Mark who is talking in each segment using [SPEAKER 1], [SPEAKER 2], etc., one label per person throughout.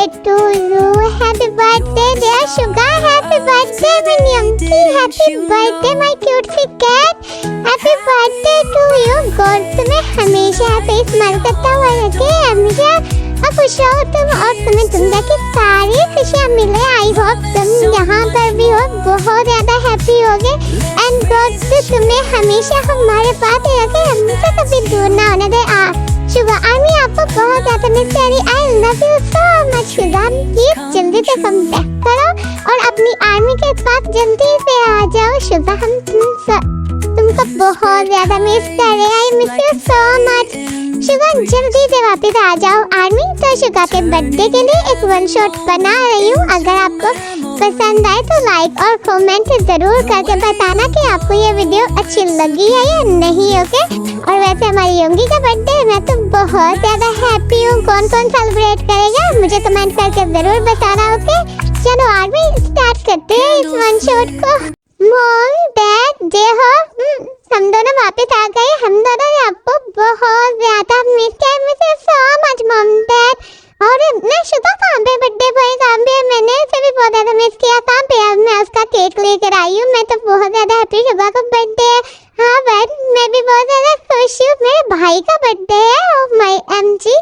[SPEAKER 1] to you. Happy birthday dear Sugar. Happy birthday my Yumki. Happy birthday my cutesy cat. Happy birthday to you. God तुम्हें हमेशा ऐसे smile करता हुआ रखे, हमेशा और खुश रहो तुम, और तुम्हें दुनिया की सारी खुशियाँ मिले। आई होप तुम यहाँ पर भी हो बहुत ज़्यादा हैप्पी होगे एंड गॉड तुम्हें हमेशा हमारे पास रखे, हमसे कभी दूर ना होने दे। शुगर आर्मी आपको बहुत ज़्यादा मिस करी। आई love you so much sugar. Please जल्दी से कम बैक करो और अपनी आर्मी के पास जल्दी से आ जाओ शुगर। हम तुमको बहुत ज़्यादा मिस कर रहे हैं। I miss you so much sugar. जल्दी से वापस आ जाओ आर्मी। तो शुगर के बर्थडे के लिए एक वन शॉट बना रही हूँ। अगर आपको पसंद आए तो लाइक और कमेंट जरूर करके बताना कि आपको ये वीडियो अच्छी लगी है या नहीं। ओके, और वैसे हमारी योंगी का बर्थडे मैं तो बहुत ज़्यादा हैप्पी हूँ। कौन कौन सेलिब्रेट करेगा मुझे कमेंट करके ज़रूर बताना। ओके चलो आर्मी स्टार्ट करते हैं इस वन शॉट को। मॉम डैड जय हो, हम दोनों वापस आ गए। हम दोनों ने आपको बहुत ज़्यादा मिस किया। मुझे सो मच मॉम डैड। और मैं शुगर कहाँ पे, बर्थडे बॉय कहाँ पे, मैंने उसे भी बहुत ज़्यादा मिस किया। कहाँ पे अब मैं उसका केक लेकर आई हूँ। मैं तो बहुत ज़्यादा हैप्पी, शुगर का बर्थडे है। हाँ बट मैं भी बहुत ज़्यादा खुश हूँ। मेरे भाई का बर्थडे है और माई एमजी,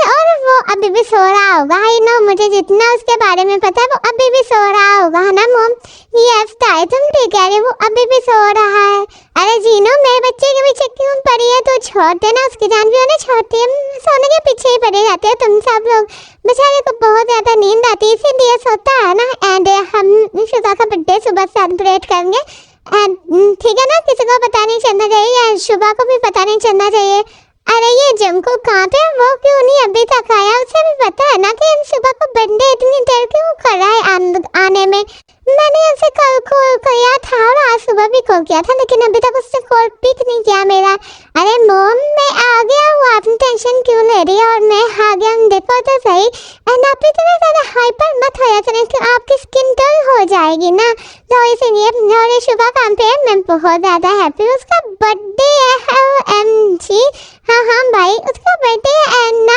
[SPEAKER 1] और वो अभी भी सो रहा होगा। आई नो, मुझे जितना उसके बारे में पता है वो अभी भी सो रहा होगा, है ना मॉम? यस ताई तुम ठीक कह रहे, वो अभी भी सो रहा है। अरे जीनो मेरे बच्चे के पीछे क्यों पड़ी है? तो छोड़ देना, उसकी जान भी होना छोड़ती है, सोने के पीछे ही पड़े जाते हो तुम सब लोग। बेचारे को बहुत ज़्यादा नींद आती है इसीलिए सोता है ना। एंड हम शुगर का बर्थडे सुबह सेलिब्रेट करेंगे एंड ठीक है ना, किसी को पता नहीं चलना चाहिए या शुभा को भी पता नहीं चलना चाहिए। अरे ये जंकुक कहाँ पे, वो क्यों नहीं अभी तक आया? उसे भी पता है ना कि सुबह को बर्थडे इतनी देर क्यों कर रहा है आने में। मैंने उसे कल कॉल किया था और आज सुबह भी कॉल किया था, लेकिन अभी तक उसने कॉल पिक नहीं किया मेरा। अरे मॉम मैं आ गया हूँ, आप टेंशन क्यों ले रही है? और मैं आ गया हूँ, देखो तो सही। एंड आप इतने ज़्यादा हाइपर मत होया करें कि आपकी स्किन डल हो जाएगी ना, तो इसलिए। और शुभा काम पे है, मैं बहुत ज़्यादा हैप्पी हूँ। उसका बर्थडे है OMG। हाँ हाँ भाई उसका बर्थडे है एंड ना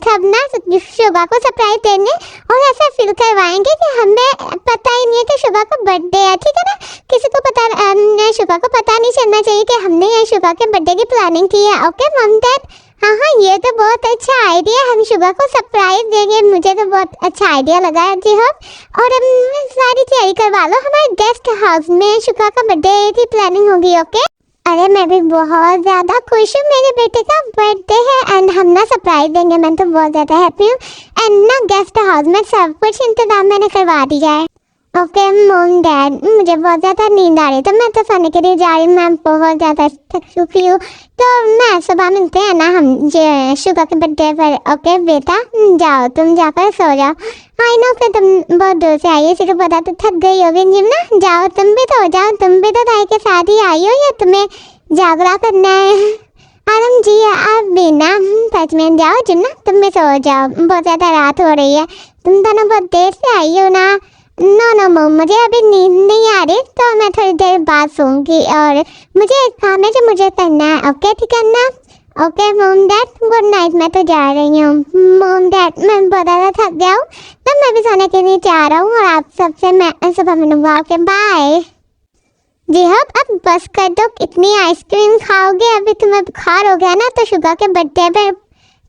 [SPEAKER 1] सब ना शुभा को सरप्राइज देंगे और ऐसा फील करवाएंगे कि हमें पता ही नहीं है कि शुभा का बर्थडे है। ठीक है ना, किसी को पता शुभा को पता नहीं चलना चाहिए कि हमने ये शुभा के बर्थडे की प्लानिंग की है। ओके मॉम डैड, हाँ हाँ ये तो बहुत अच्छा आइडिया, हम शुभा को सरप्राइज देंगे। मुझे तो बहुत अच्छा आइडिया लगा है जी। हाँ और सारी तैयारी करवा लो, हमारे गेस्ट हाउस में शुभा का बर्थडे की प्लानिंग होगी। ओके अरे मैं भी बहुत ज़्यादा खुश हूँ, मेरे बेटे का बर्थडे है एंड हम ना सरप्राइज देंगे। मैं तो बहुत ज़्यादा हैप्पी हूँ एंड ना गेस्ट हाउस में सब कुछ इंतजाम मैंने करवा दिया है। ओके मॉम डैड मुझे बहुत ज़्यादा नींद आ रही है तो मैं तो सोने के लिए जा रही हूँ। मैं बहुत ज़्यादा थक चुकी हूँ, तो मैं सुबह मिलते हैं ना हम शुगर के बर्थडे पर। ओके बेटा जाओ, तुम जाकर सो जाओ। आई नो फिर तुम बहुत दूर से आई है, इसी को पता तो थक गई होगी जिम ना। जाओ तुम भी तो जाओ, तुम भी तो दाई के साथ ही आई हो या तुम्हें जागरा करना है? आराम जी आप भी ना सच में जाओ जिम ना, तुम भी सो जाओ, बहुत ज़्यादा रात हो रही है। तुम दोनों बहुत देर से आई हो ना। नो नो मॉम मुझे अभी नींद नहीं आ रही, तो मैं थोड़ी देर बाद सोऊंगी और मुझे एक काम है जो मुझे करना है। ओके ठीक है ना? Okay mom dad good night. मैं तो जा रही हूँ मॉम डैड, मैं बहुत ज़्यादा थक गया हूँ तो मैं भी सोने के लिए जा रहा हूँ और आप सबसे मैं सुबह मिलूँगा। Okay bye. जी हाँ अब बस कर दो, कितनी आइसक्रीम खाओगे? अभी तुम्हें बुखार हो गया ना, तो शुगर के बर्थडे पे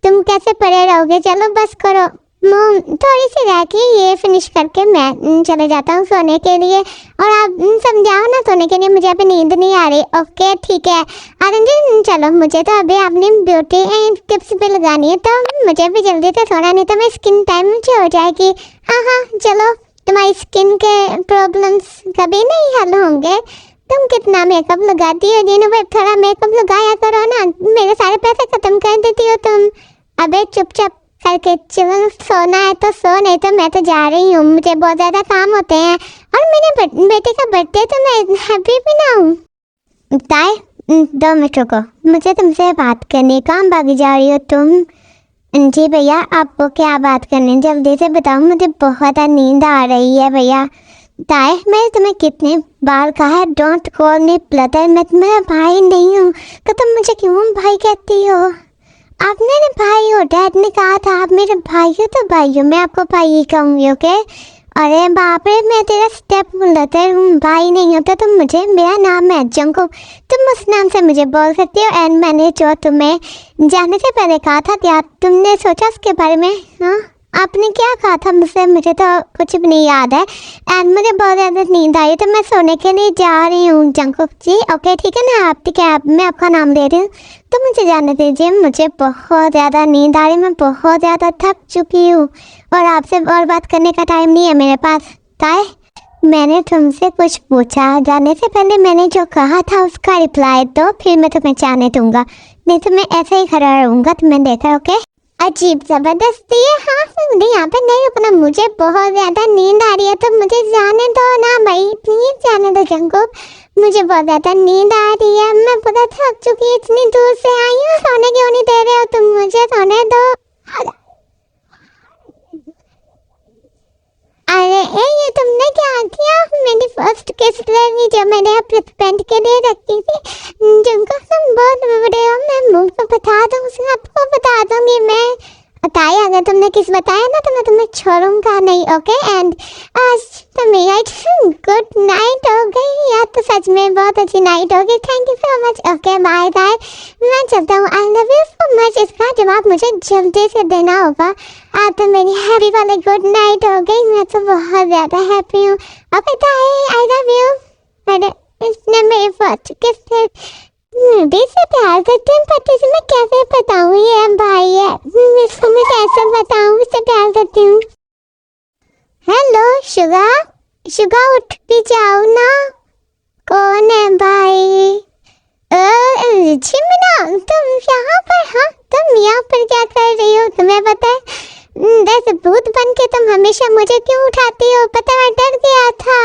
[SPEAKER 1] तुम कैसे पड़े रहोगे? चलो बस करो मॉम, थोड़ी सी रह के ये फिनिश करके मैं चले जाता हूँ सोने के लिए, और आप समझाओ ना सोने के लिए, मुझे अभी नींद नहीं आ रही। ओके ठीक है आनंद जी चलो, मुझे तो अभी आपने ब्यूटी टिप्स पे लगानी है तो मुझे भी जल्दी से सोना, नहीं तो मेरी स्किन टाइम मुझे हो जाएगी। हाँ हाँ चलो, तुम्हारी स्किन के प्रॉब्लम्स कभी नहीं हल होंगे। तुम कितना मेकअप लगाती हो जीनू भाई, थोड़ा मेकअप लगाया करो ना, मेरे सारे पैसे ख़त्म कर देती हो तुम। अबे चुपचाप करके चलो, सोना है तो सो, नहीं तो मैं तो जा रही हूँ, मुझे बहुत ज़्यादा काम होते हैं और मेरे बेटे का बर्थडे तो मैं हैप्पी भी ना हूँ। ताई 2 मिनट रुको, मुझे तुमसे बात करने, काम भागी जा रही हो तुम? जी भैया आपको क्या बात करनी, जल्दी से बताओ, मुझे बहुत नींद आ रही है भैया। ताई मैंने तुम्हें कितने बार कहा है डोंट कॉल मी ब्रदर, मैं तुम्हारा भाई नहीं हूँ, तो तुम मुझे क्यों भाई कहती हो? आपने ना भाई हो, डैड ने कहा था आप मेरे भाई हो तो भाई हो, मैं आपको भाई ही कहूँगी। ओके अरे बाप रे, मैं तेरा स्टेप बोलता हूँ, भाई नहीं होता तो मुझे, मेरा नाम है जंगकुक, तुम उस नाम से मुझे बोल सकती हो। एंड मैंने जो तुम्हें जाने से पहले कहा था क्या तुमने सोचा उसके बारे में? हाँ आपने क्या कहा था मुझसे? मुझे तो कुछ भी नहीं याद है। एंड मुझे बहुत ज़्यादा नींद आई तो मैं सोने के लिए जा रही हूँ जंगकुक जी। ओके ठीक है ना, आप ठीक है, आप मैं आपका नाम ले रही हूँ तो मुझे जाने दीजिए, मुझे बहुत ज़्यादा नींद आ रही, मैं बहुत ज़्यादा थक चुकी हूँ और आपसे और बात करने का टाइम नहीं है मेरे पास। काय मैंने तुमसे कुछ पूछा, जाने से पहले मैंने जो कहा था उसका रिप्लाई दो, फिर मैं तुम्हें जाने दूंगा, नहीं तो मैं ऐसे ही खड़ा रहूँगा, तुम्हें देखा। ओके अजीब ज़बरदस्ती है। हाँ नहीं यहाँ पे नहीं रुकना, मुझे बहुत ज़्यादा नींद आ रही है तो मुझे जाने दो ना भाई, प्लीज़ जाने दो जंगकुक, मुझे बहुत ज़्यादा नींद आ रही है, मैं पूरा थक चुकी, इतनी दूर से आई हूँ, सोने क्यों नहीं दे रहे हो तुम मुझे? सोने दो। अरे ये तुमने क्या किया? मेरी फर्स्ट किस लेनी जो मैंने अपने फ्रेंड के लिए रखी थी, जिनको तुम बहुत बड़े हो, मैं मुंह पे बता दूँ, आपको बता दूंगी मैं। बताए अगर तुमने किस बताया ना तो मैं तुम्हें छोड़ूंगा नहीं। ओके एंड आज तो मेरा गुड नाइट हो गई, या तो सच में बहुत अच्छी नाइट हो गई। Thank you so much. Okay bye bye, मैं चलता हूँ। I love you so much. इसका जवाब मुझे जल्दी से देना होगा। आज तो मेरी हैप्पी वाली गुड नाइट हो गई, मैं तो बहुत ज़्यादा हैप्पी हूँ। Okay bye, I love you. मैंने इसने मेरे फर्स्ट किस से प्यार करते हैं, पति से मैं कैसे बताऊँ, ये भाई है, इसको मैं कैसे बताऊँ इससे प्यार करती हूँ। हेलो शुगा, शुगा उठ भी जाओ ना। कौन है भाई? चिमना तुम यहाँ पर? हाँ तुम यहाँ पर क्या कर रही हो? तुम्हें पता है जैसे भूत बन के तुम हमेशा मुझे क्यों उठाती हो? पता मैं डर गया था।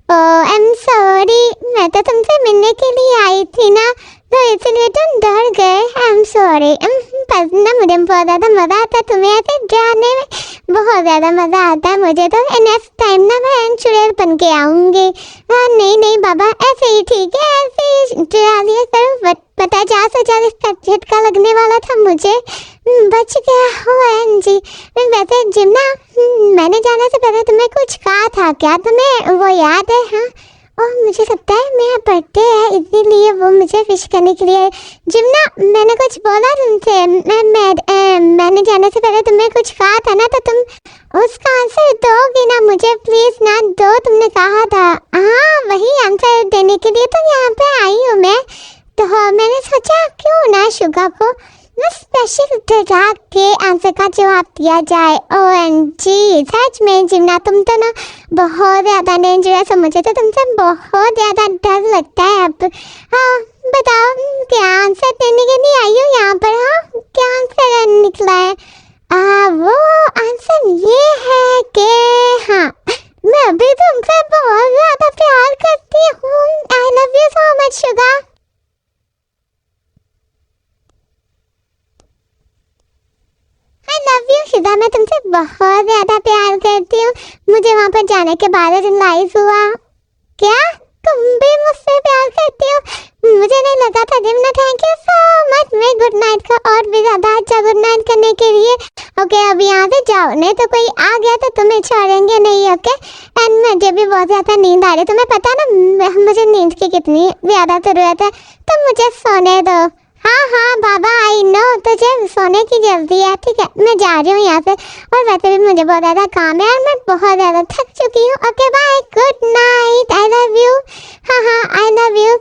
[SPEAKER 1] आई एम सॉरी, मैं तो तुमसे मिलने के लिए आई थी ना तो इसलिए तुम डर गए। आई एम सॉरी। पर ना मुझे बहुत ज़्यादा मज़ा आता है तुम्हें ऐसे डराने में, बहुत ज़्यादा मज़ा आता है मुझे तो। नेक्स्ट टाइम ना मैं चुड़ैल बन के आऊँगी। हाँ नहीं नहीं बाबा ऐसे ही ठीक है, ऐसे ही डरा लिया करो। पता 440 का झटका लगने वाला था मुझे, बच गया हो जी। वैसे जिमना मैंने जाने से पहले तुम्हें कुछ कहा था क्या, तुम्हें वो याद है? हाँ और मुझे लगता है मेरा बर्थडे है इसीलिए वो मुझे विश करने के लिए। जिमना मैंने कुछ बोला तुमसे, मैंने जाने से पहले तुम्हें कुछ कहा था ना, तो तुम उसका आंसर दोगी ना मुझे? प्लीज़ ना दो, तुमने कहा था। हाँ वही आंसर देने के लिए तो यहाँ पे आई हूँ मैं, तो मैंने सोचा क्यों ना शुगा को स्पेशल डरा के आंसर का जवाब दिया जाए। OMG सच में जिमना तुम तो ना बहुत ज़्यादा डेंजरस हो, मुझे तो तुमसे बहुत ज़्यादा डर लगता है अब। हाँ बताओ क्या आंसर देने के लिए आई हो यहाँ पर? हाँ क्या आंसर निकला है? वो आंसर ये है कि हाँ मैं भी तुमसे बहुत ज़्यादा प्यार करती हूँ। I love you so much Suga. I love you Suga, मैं तुमसे बहुत ज़्यादा प्यार करती हूँ। मुझे वहाँ पर जाने के बाद रियलाइज हुआ। क्या तुम भी मुझसे प्यार करती हो? मुझे नहीं लगा था जिमना। Thank you so much. मैं गुड नाइट का और भी ज़्यादा अच्छा गुड नाइट करने के लिए। ओके अब यहाँ से जाओ, नहीं तो कोई आ गया तो तुम्हें छोड़ेंगे नहीं। ओके एंड मुझे भी बहुत ज़्यादा नींद आ रही, तुम्हें पता ना मुझे नींद की कितनी ज़्यादा ज़रूरत है, तो मुझे सोने दो। हाँ हाँ बाबा आई नो, तुझे सोने की जल्दी है। ठीक है मैं जा रही हूँ यहाँ से, और वैसे भी मुझे बहुत ज़्यादा काम है और मैं बहुत ज़्यादा थक चुकी हूँ। Okay bye, good night, I love you. हाँ हाँ आई लव यू।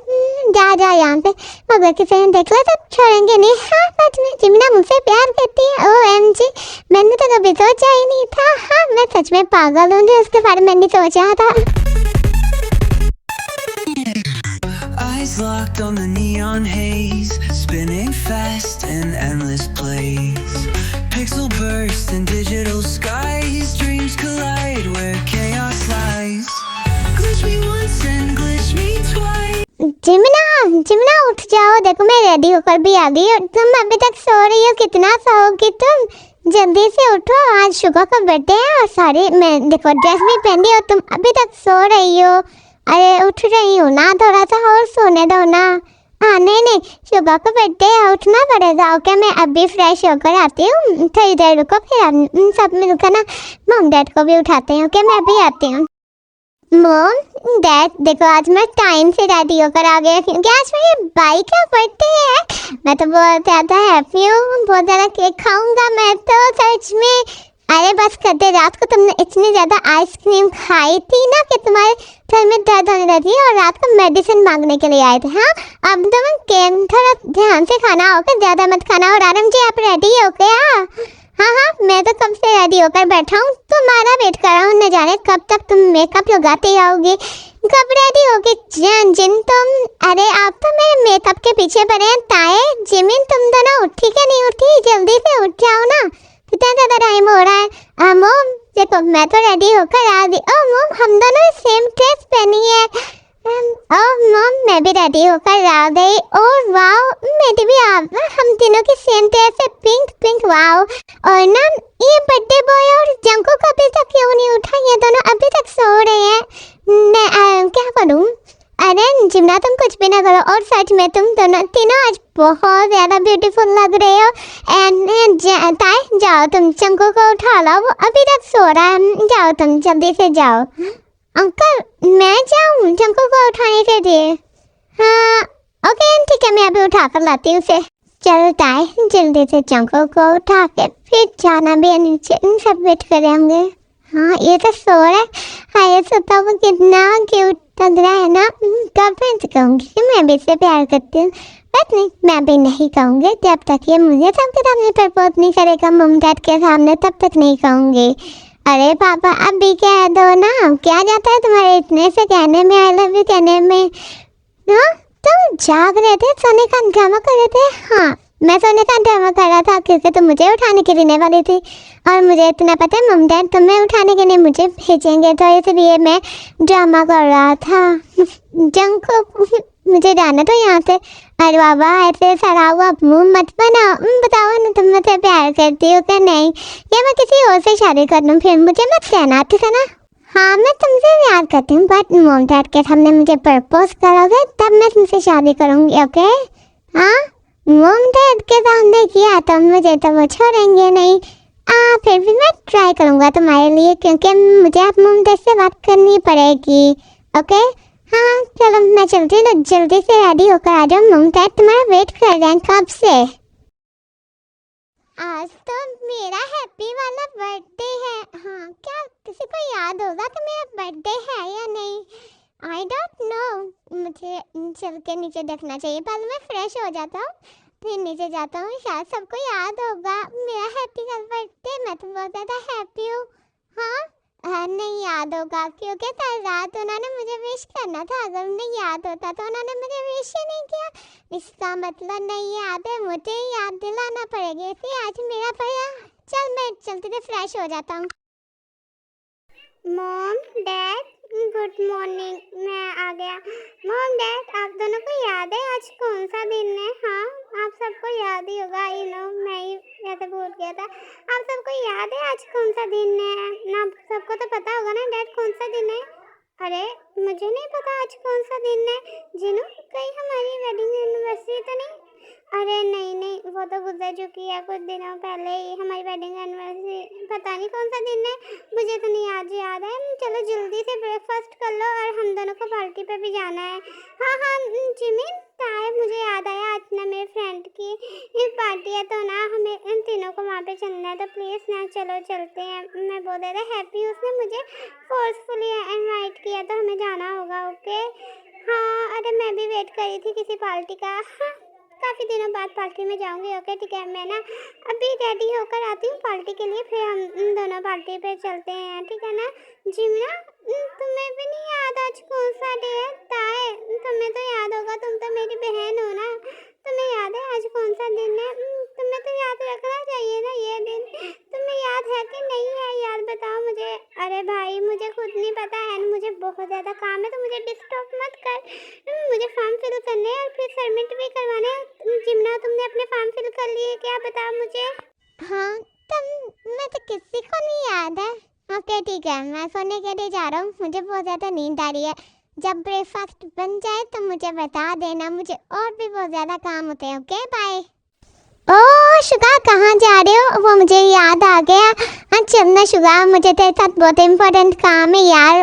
[SPEAKER 1] जा यहाँ से, अगर किसी ने देख लो तो छोड़ेंगे नहीं। हाँ सच में जिमना मुझसे प्यार करती है। OMG मैंने तो कभी सोचा ही नहीं था। हाँ मैं सच में पागल हूँ जो उसके बारे में नहीं सोचा था।
[SPEAKER 2] Eyes locked on the neon haze, spinning fast in endless plays. Pixel burst in digital skies, dreams collide where chaos lies. Glitch me once and glitch me twice.
[SPEAKER 1] जिमना उठ जाओ, देखो मैं रेडी होकर भी आ गई। तुम अभी तक सो रही हो, कितना सोओगी तुम? जल्दी से उठो, आज शुगा का बर्थडे है और सारी मैं देखो ड्रेस भी पहनी हो, तुम अभी तक सो रही हो। अरे उठ रही हूँ ना, थोड़ा सा और सोने दो ना। हाँ नहीं नहीं, सुबह को बर्थडे है, उठना पड़ेगा। ओके मैं अभी फ्रेश होकर आती हूँ, थोड़ी देर रुको, फिर हम सब मिलकर ना मॉम डैड को भी उठाते हैं। ओके मैं अभी आती हूँ। मॉम डैड देखो, आज मैं टाइम से रेडी होकर आ गया क्योंकि आज मेरे भाई का बर्थडे है। मैं तो बहुत ज़्यादा हैप्पी हूँ, बहुत ज़्यादा केक खाऊंगा मैं तो सच में। अरे बस करते, रात को तुमने इतनी ज़्यादा आइसक्रीम खाई थी ना कि तुम्हारे सर में दर्द होने लगी और रात को मेडिसिन मांगने के लिए आए थे। हाँ अब तुम केक थोड़ा ध्यान से खाना होगा, ज़्यादा मत खाना। और आरम जी आप रेडी हो गया? हाँ हाँ मैं तो कब से रेडी होकर बैठा हूँ, तुम्हारा वेट कर रहा हूँ। न जाने कब तक तुम मेकअप लगाते आओगे, कब रेडी होगे जिन तुम। अरे आप तो मेरे मेकअप के पीछे पड़े हैं। ताए जिमिन तुम दोनों उठी क्या नहीं उठी, जल्दी से उठ जाओ ना, कितना ज़्यादा टाइम हो रहा है। मोम देखो मैं तो रेडी होकर आ गई। ओ मोम हम दोनों सेम ड्रेस पहनी है। ओह मोम मैं भी रेडी होकर आ गई। और वाओ मेरी भी हम तीनों की सेम ड्रेस है, पिंक पिंक। वाओ और ना ये बर्थडे बॉय और जंको को अभी तक क्यों नहीं उठा, ये दोनों अभी तक सो रहे हैं। मैं क्या करूँ? अरे जिमना तुम कुछ भी ना करो, और सच में तुम दोनों तीनों आज बहुत ज़्यादा ब्यूटीफुल लग रहे हो। एंड ताई जाओ तुम चंको को उठा लो, वो अभी तक सो रहा है। जाओ तुम जल्दी से जाओ। अंकल मैं जाऊँ चंको को उठाने के लिए? हाँ ओके ठीक है, मैं अभी उठा कर लाती हूँ उसे। चलो ताई जल्दी से चंको को उठा के फिर जाना भी है नीचे, सब वेट करेंगे। हाँ ये तो सो रहा है। हाँ ये सोता वो कितना क्यूट लग रहा है ना। गर्लफ्रेंड से कहूँगी कि मैं भी इससे प्यार करती हूँ, बट नहीं मैं भी नहीं कहूँगी जब तक ये मुझे सबके सामने प्रपोज नहीं करेगा, मम डैड के सामने, तब तक नहीं कहूँगी। अरे पापा अभी कह दो ना, क्या जाता है तुम्हारे इतने से कहने में, आई लव यू कहने में। हाँ तुम जाग रहे थे, सोने का ड्रामा कर रहे थे? हाँ मैं सोने का ड्रामा कर रहा था क्योंकि तुम मुझे उठाने के लिए वाली थी, और मुझे इतना पता है मम डैड तुम्हें उठाने के लिए मुझे भेजेंगे, तो इसलिए मैं ड्रामा कर रहा था। जंग को मुझे जाना तो यहाँ से। अरे बाबा ऐसे सड़ा हुआ मुँह मत बनाओ, बताओ ना तुम मुझसे प्यार करती हो क्या नहीं, या मैं किसी और से शादी कर लूँ, फिर मुझे मत कहना ठीक है ना। हाँ मैं तुमसे प्यार करती हूँ, बट मम डैड के सामने मुझे प्रपोज करोगे तब मैं तुमसे शादी करूँगी। ओके हाँ मम डैड के सामने किया तो मुझे तो वो छोड़ेंगे नहीं। फिर भी मैं ट्राई करूँगा तुम्हारे लिए, क्योंकि मुझे अब मम डैड से बात करनी पड़ेगी। ओके हाँ चलो मैं चलती हूँ, तो जल्दी से रेडी होकर आ जाओ, मम डैड तुम्हारा वेट कर रहे हैं कब से। आज तो मेरा हैप्पी वाला बर्थडे है। हाँ क्या किसी को याद होगा कि मेरा बर्थडे है या नहीं? आई डोंट नो, मुझे चल के नीचे देखना चाहिए, पहले मैं फ्रेश हो जाता हूँ फिर नीचे जाता हूँ, शायद सबको याद होगा मेरा हैप्पी का बर्थडे। मैं तो बहुत ज़्यादा हैप्पी हूँ। हाँ नहीं याद होगा क्योंकि कल रात उन्होंने मुझे विश करना था, अगर उन्हें याद होता तो उन्होंने मुझे विश ही नहीं किया, इसका मतलब नहीं याद है, मुझे याद दिलाना पड़ेगा। इसलिए आज मेरा भैया चल मैं जल्दी से फ्रेश हो जाता हूँ। मॉम डैड गुड मॉर्निंग, मैं आ गया। मॉम डैड आप दोनों को याद है आज कौन सा दिन है? हाँ आप सबको याद ही होगा, आई नो मैं ही ऐसे भूल गया था। आप सबको याद है आज कौन सा दिन है ना? सबको तो पता होगा ना डैड कौन सा दिन है? अरे मुझे नहीं पता आज कौन सा दिन है। जिनू कहीं हमारी वेडिंग एनिवर्सरी तो नहीं? अरे नहीं नहीं वो तो गुजर चुकी है कुछ दिनों पहले ही हमारी वेडिंग एनिवर्सरी, पता नहीं कौन सा दिन है, मुझे तो नहीं आज याद है। चलो जल्दी से ब्रेकफास्ट कर लो और हम दोनों को पार्टी पे भी जाना है। हाँ हाँ जिमिन ताए मुझे याद आया आज ना मेरे फ्रेंड की पार्टी है, तो ना हमें इन तीनों को वहाँ पे चलना है, तो प्लीज़ ना चलो चलते हैं। मैं बहुत ज़्यादा हैप्पी, उसने मुझे फोर्सफुली इनवाइट किया तो हमें जाना होगा। ओके हाँ अरे मैं भी वेट कर रही थी किसी पार्टी का, हाँ काफ़ी दिनों बाद पार्टी में जाऊंगी। ओके ठीक है मैं ना अभी रेडी होकर आती हूँ पार्टी के लिए, फिर हम दोनों पार्टी पे चलते हैं ठीक है ना। जिमना तुम्हें भी नहीं याद आज कौन सा डे है? ताए तुम्हें तो याद होगा, तुम तो मेरी बहन हो ना, तुम्हें याद है आज कौन सा दिन है? तुम्हें तो याद रखना चाहिए ना ये दिन, तुम्हें याद है कि नहीं है? याद बताओ मुझे। अरे भाई मुझे खुद नहीं पता है, मुझे बहुत ज़्यादा काम है तो मुझे डिस्टर्ब मत कर, मुझे फॉर्म फिल करने और फिर सबमिट भी करवाना है। जिमना तुमने अपने फॉर्म फिल कर लिए क्या, बताओ मुझे। हाँ तुम मैं तो किसी को नहीं याद है। ओके ठीक है मैं सोने के लिए जा रहा हूँ, मुझे बहुत ज़्यादा नींद आ रही है। जब ब्रेकफास्ट बन जाए तो मुझे बता देना, मुझे और भी बहुत ज़्यादा काम होते हैं। Okay bye. ओह शुगा कहाँ जा रहे हो? वो मुझे याद आ गया। हाँ चलना शुगा, मुझे तेरे साथ बहुत इम्पोर्टेंट काम है यार।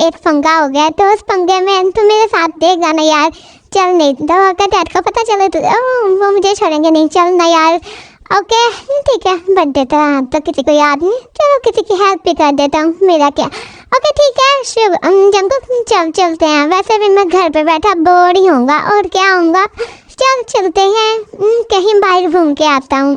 [SPEAKER 1] एक पंगा हो गया तो उस पंगे में तू मेरे साथ देख जाना यार। चल नहीं तो अगर डैड को पता चले तो वो मुझे छोड़ेंगे नहीं। चल ना यार। ओके ठीक है, बर्थडे तो किसी को याद नहीं, चलो किसी की हेल्प भी कर देता हूँ, मेरा क्या। ओके ठीक है शिव जंगल चलते हैं। वैसे भी मैं घर पे बैठा बोर ही होऊंगा और क्या होऊंगा। चल चलते हैं, कहीं बाहर घूम के आता हूँ।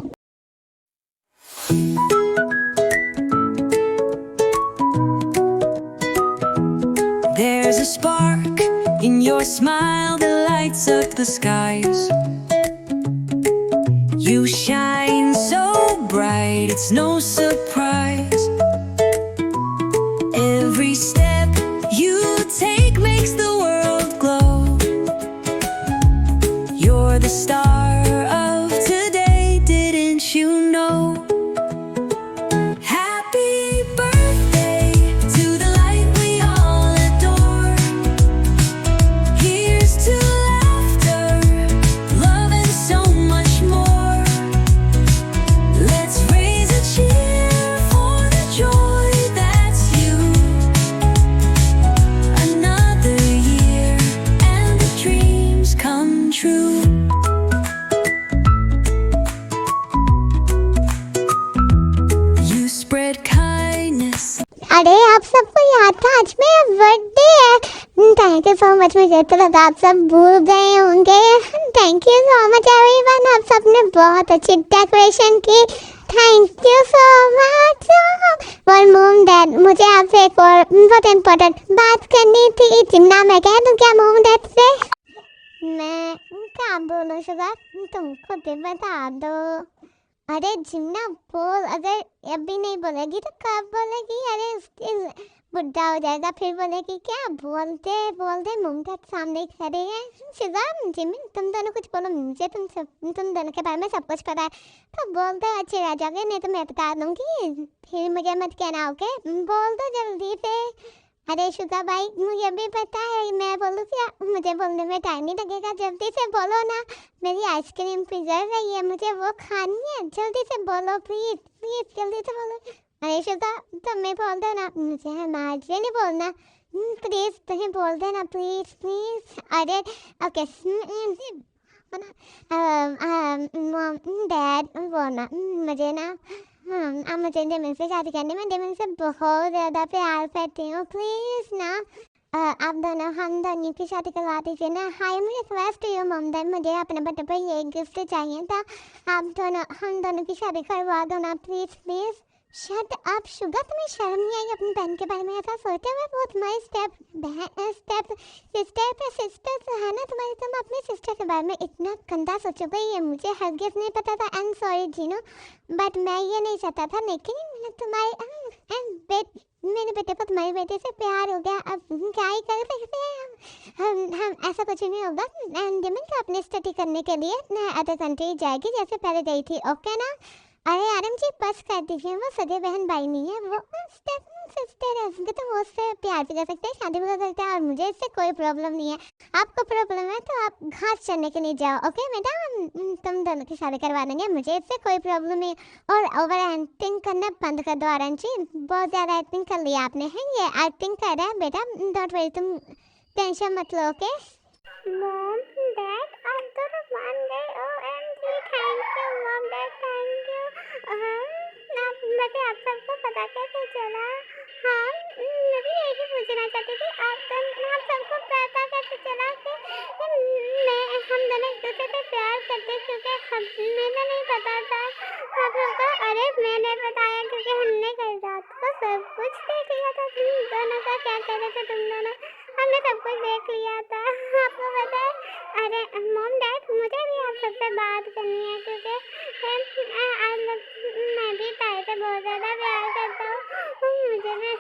[SPEAKER 2] There's a spark in your smile that lights up the skies. You shine so bright, it's no surprise. Every step you take makes the world glow. You're the star of today, didn't you know? Happy birthday to the light we all adore. Here's to laughter, love and so much more. Let's raise a cheer for the joy that's you. Another year and the dreams come true. You spread kindness.
[SPEAKER 1] अरे आप सबको याद था आज मेरा birthday है। Thank you so much. मुझे तो लगा आप सब भूल गए होंगे। Thank you so much everyone, आप सबने बहुत अच्छी डेकोरेशन की। Thank you so much. और मॉम डैड, मुझे आपसे एक और बहुत इम्पोर्टेंट बात करनी थी। जिम्ना मैं कह दूँ क्या मॉम डैड से? मैं क्या बोलूँ शुगा, तुम खुद ही बता दो। अरे जिम्ना बोल, अगर अभी नहीं बोलेगी तो कब बोलेगी? अरे उसकी बुढ़ा हो जाएगा फिर बोलेगी क्या? बोलते बोलते मुमताज सामने खड़े हैं। शिजा जिमिन तुम दोनों कुछ बोलो, मुझे तुम दोनों के बारे में सब कुछ पता है। तो बोल दो, अच्छे रह जाओगे, नहीं तो मैं बता दूंगी, फिर मुझे मत कहना। ओके बोल दो जल्दी से। अरे शुगा भाई मुझे भी पता है, मैं बोलूँ क्या? मुझे बोलने में टाइम नहीं लगेगा, जल्दी से बोलो ना। मेरी आइसक्रीम पिघल रही है, मुझे वो खानी है, जल्दी से बोलो प्लीज प्लीज जल्दी से बोलो। अरे शुगा तुम्हें बोल दो ना, मुझे मुझे नहीं बोलना, प्लीज तुम्हें बोल देना प्लीज प्लीज। अरे ओके डैड बोलना मुझे ना, अब मुझे डेमन से शादी करनी, मैं डेमन से बहुत ज़्यादा प्यार करती हूँ, प्लीज़ ना आप दोनों हम दोनों की शादी करवा दीजिए ना। हाय मैं रिक्वेस्ट यू मम डैड, मुझे अपने बर्थडे पर ये गिफ्ट चाहिए था, आप दोनों हम दोनों की शादी करवा दो ना please please. Shut up sugar, तुम्हें शर्म नहीं आई अपनी बहन के बारे में ऐसा सोचते हुए? वो तुम्हारी स्टेप सिस्टर तो है ना तुम्हारी, तुम अपनी सिस्टर के बारे में इतना गंदा सोचोगे ये मुझे हरगिज़ नहीं पता था। I am sorry Gino, but मैं ये नहीं चाहता था, लेकिन तुम्हारे मेरे बेटे को तुम्हारी बेटे से प्यार हो गया, अब क्या ही कर सकते हैं हम ऐसा कुछ नहीं होगा। एंड डेमन का अपनी स्टडी करने के लिए अदर कंट्री जाएगी जैसे पहले गई थी, ओके ना? अरे आरम जी बस कर दीजिए, वो सगे बहन भाई नहीं है, वो स्टेप सिस्टर है, उनके तो वो उससे प्यार भी कर सकते हैं, शादी भी कर सकते हैं, और मुझे इससे कोई प्रॉब्लम नहीं है। आपको प्रॉब्लम है तो आप घास चढ़ने के लिए जाओ, ओके बेटा तुम दोनों की शादी करवा देंगे, मुझे इससे कोई प्रॉब्लम नहीं। और ओवर एक्टिंग करना बंद कर दो आरम जी, बहुत ज़्यादा एक्टिंग कर लिया आपने है, ये एक्टिंग कर रहा है बेटा, डोंट वरी, तुम टेंशन मत लो, ओके? मॉम डैड आप दोनों मान गए, OMG thank you mom dad thank you. मुझे आप सबको पता कैसे चला? हाँ मैं भी यही पूछना चाहती थी, आप सबको पता कैसे चला कि हम दोनों एक दूसरे से प्यार करते, क्योंकि मुझे नहीं पता था आप सबको। अरे मैंने बताया क्योंकि हमने कल रात को सब कुछ देख लिया था, तुम दोनों का क्या कह रहे थे तुम दोनों, हमने सब कुछ देख लिया था, आपको पता है? अरे मॉम डैड मुझे भी आप सबसे बात करनी है, क्योंकि मैं भी ताई से बहुत ज़्यादा प्यार करता हूँ, मुझे भी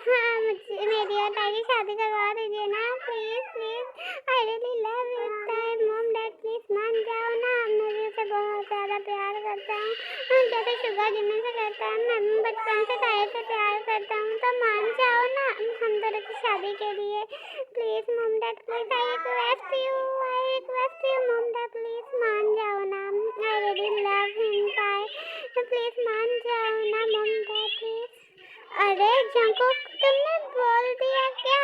[SPEAKER 1] मेरी और ताई की शादी करवा दीजिए ना please please, I really love you ताई। मॉम डैड प्लीज़ मान जाओ ना, मैं भी उसे बहुत ज़्यादा प्यार करता हूँ, जैसे शुगर जिन्हें से करता है, मैं बचपन से ताई से प्यार करता हूँ, तो मान जाओ ना हम दोनों की शादी के लिए please mom dad please I request you mom dad please मान जाओ ना, I really love him by, please मान जाओ ना मॉम डैड प्लीज। अरे जंकुक तुमने बोल दिया क्या?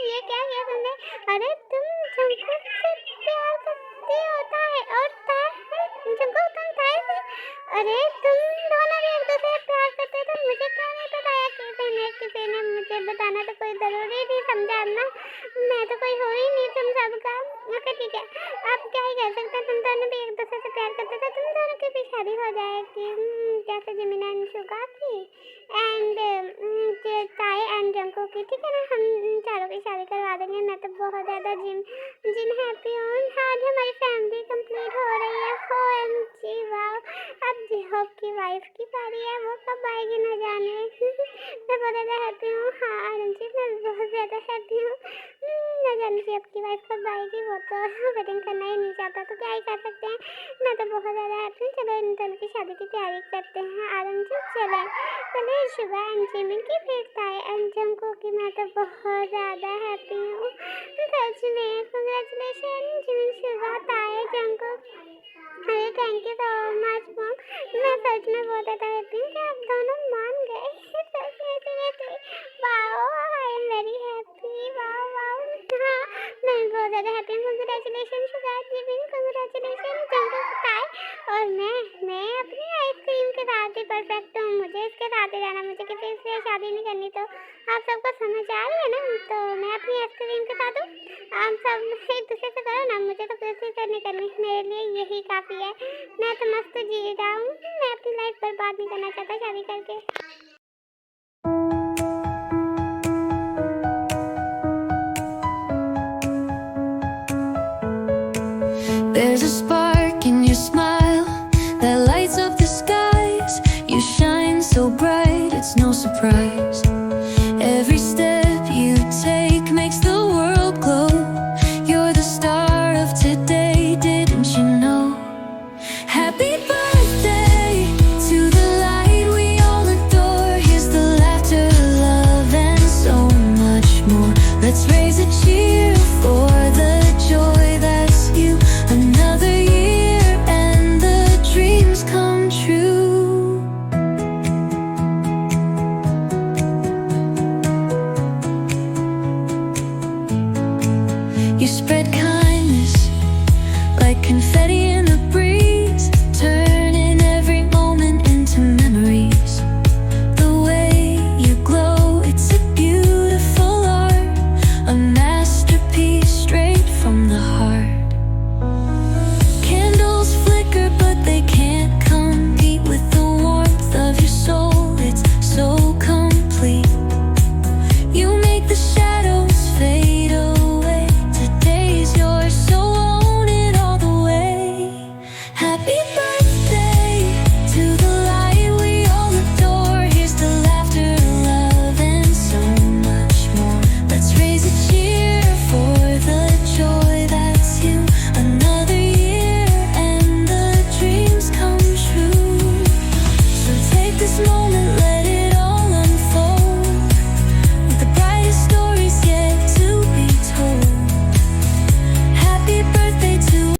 [SPEAKER 1] ये क्या किया तुमने? अरे तुम जंकुक से प्यार करती होता है और जंकुक तुम ताई से, अरे तुम दोनों भी एक दूसरे से प्यार करते तो मुझे क्यों नहीं बताया? किसी ने मुझे बताना तो कोई जरूरी नहीं समझा ना, मैं तो कोई हो ही नहीं तुम सबका। ओके ठीक है, आप क्या ही कह सकते, तुम दोनों भी एक दूसरे से प्यार करते तो तुम दोनों की भी शादी हो जाएगी, जैसे जिमिन एंड शुगा की एंड ताई एंड जंकुक की, ठीक है ना? हम चारों की शादी करवा देंगे। मैं तो बहुत ज़्यादा जिन हैप्पी हूँ। आज हमारी फैमिली कंप्लीट हो रही है। OMG वाओ, अब जिहोक की वाइफ की बारी है, वो कब आएगी न जाने। मैं बहुत ज़्यादा हैप्पी हूँ। हाँ आरंजी मैं बहुत ज़्यादा हैप्पी हूँ। न जाने कि आपकी वाइफ कब आएगी, वो तो वेटिंग करना ही नहीं चाहता तो क्या ही कर सकते हैं। मैं तो बहुत ज़्यादा हैप्पी हूँ। चलो इन दोनों की शादी की तैयारी करते हैं। आरंजी चले पहले शुगा एंड जिमिन की फिर ताई एंड जंकुक की। मैं तो बहुत ज़्यादा हैप्पी हूँ सच में। कंग्रेचुलेशन जिमिन, शुगा, ताई, जंकुक। अरे thank you so much mom, मैं सच में बहुत ज़्यादा हैप्पी हूँ कि आप दोनों मान गए। सच में seriously wow, I am very happy. Wow wow, हाँ मैं बहुत ज़्यादा हैप्पी हूँ। Congratulation Suga, Jimin, congratulation Jungkook, ताई। और मैं अपनी आइसक्रीम के साथ ही परफेक्ट हूँ। मुझे इसके साथ ही रहना, मुझे किसी से शादी नहीं करनी। तो आप सबको समझ आ रही है ना? तो मैं अपनी आइसक्रीम के साथ हूँ, आप सब एक दूसरे से करो ना, मुझे तो किसी से नहीं करनी, मेरे लिए यही काफ़ी है। मैं तो मस्त जी रहा हूँ, मैं अपनी लाइफ बर्बाद नहीं करना चाहता शादी करके।
[SPEAKER 2] There's a spark in your smile.